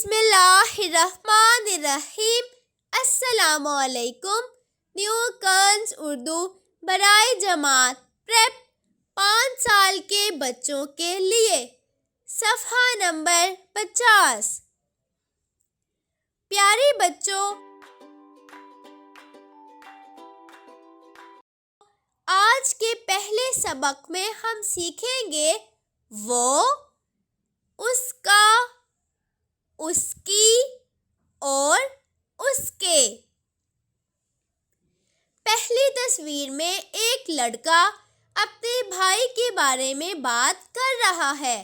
بسم اللہ الرحمن الرحیم۔ السلام علیکم۔ نیو کنز اردو برائے جماعت پریپ 5 سال کے بچوں کے لیے، صفحہ نمبر 50۔ پیارے بچوں، آج کے پہلے سبق میں ہم سیکھیں گے وہ، اس کا، اس کی اور اس کے۔ پہلی تصویر میں ایک لڑکا اپنے بھائی کے بارے میں بات کر رہا ہے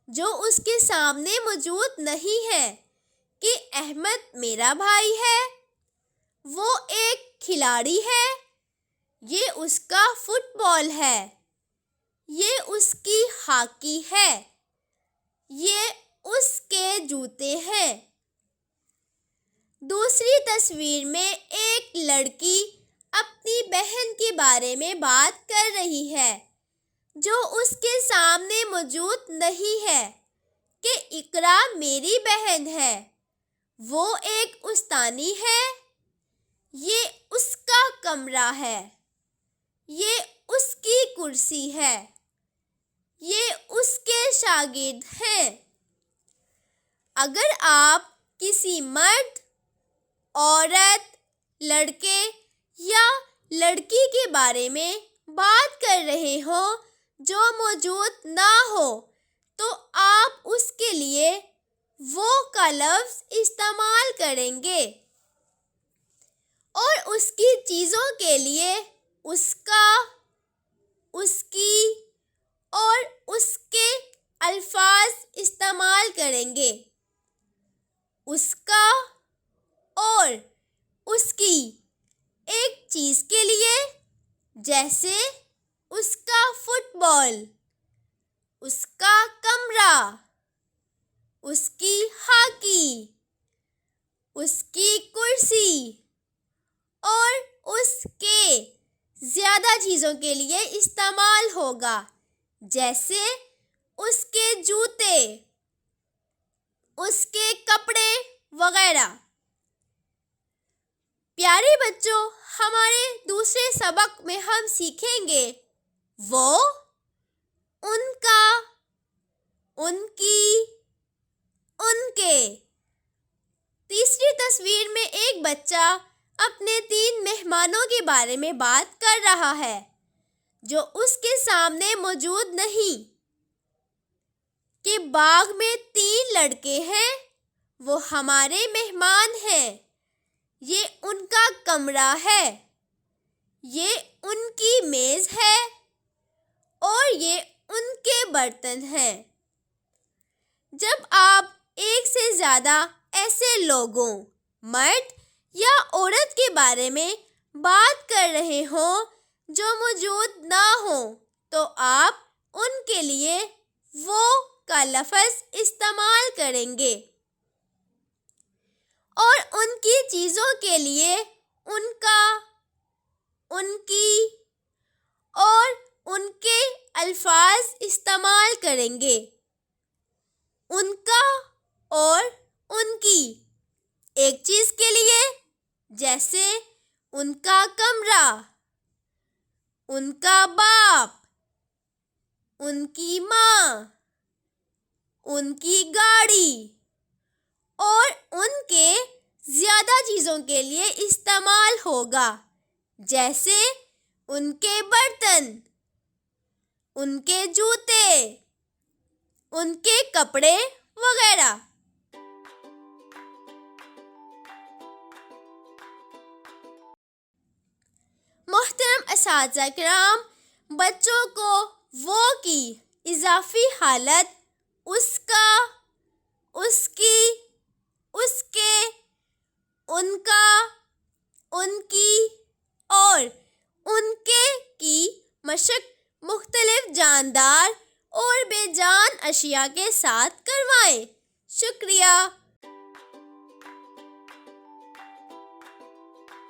جو اس کے سامنے موجود نہیں ہے کہ احمد میرا بھائی ہے، وہ ایک کھلاڑی ہے، یہ اس کا فٹ بال ہے، یہ اس کی ہاکی ہے، یہ اس کے جوتے ہیں۔ دوسری تصویر میں ایک لڑکی اپنی بہن کے بارے میں بات کر رہی ہے جو اس کے سامنے موجود نہیں ہے کہ اقرا میری بہن ہے، وہ ایک استانی ہے، یہ اس کا کمرہ ہے، یہ اس کی کرسی ہے، یہ اس کے شاگرد ہیں۔ اگر آپ کسی مرد، عورت، لڑکے یا لڑکی کے بارے میں بات کر رہے ہوں جو موجود نہ ہو تو آپ اس کے لیے وہ کا لفظ استعمال کریں گے اور اس کی چیزوں کے لیے اس کا، اس کی اور اس کے الفاظ استعمال کریں گے۔ اس کا اور اس کی ایک چیز کے لیے، جیسے اس کا فٹ بال، اس کا کمرہ، اس کی ہاکی، اس کی کرسی، اور اس کے زیادہ چیزوں کے لیے استعمال ہوگا، جیسے اس کے جوتے، اس کے کپڑے وغیرہ۔ پیارے بچوں، ہمارے دوسرے سبق میں ہم سیکھیں گے وہ، ان کا، ان کی، ان کے۔ تیسری تصویر میں ایک بچہ اپنے 3 مہمانوں کے بارے میں بات کر رہا ہے جو اس کے سامنے موجود نہیں کہ باغ میں 3 لڑکے ہیں، وہ ہمارے مہمان ہیں، یہ ان کا کمرہ ہے، یہ ان کی میز ہے اور یہ ان کے برتن ہیں۔ جب آپ ایک سے زیادہ ایسے لوگوں، مرد یا عورت کے بارے میں بات کر رہے ہوں جو موجود نہ ہوں تو آپ ان کے لیے وہ کا لفظ استعمال کریں گے اور ان کی چیزوں کے لیے ان کا، ان کی اور ان کے الفاظ استعمال کریں گے۔ ان کا اور ان کی ایک چیز کے لیے، جیسے ان کا کمرہ، ان کا باپ، ان کی ماں، ان کی گاڑی، اور ان کے زیادہ چیزوں کے لیے استعمال ہوگا، جیسے ان کے برتن، ان کے جوتے، ان کے کپڑے وغیرہ۔ محترم اساتذہ کرام، بچوں کو وہ کی اضافی حالت اس کا، اس کی، اس کے، ان کا، ان کی اور ان کے کی مشق مختلف جاندار اور بے جان اشیاء کے ساتھ کروائیں۔ شکریہ۔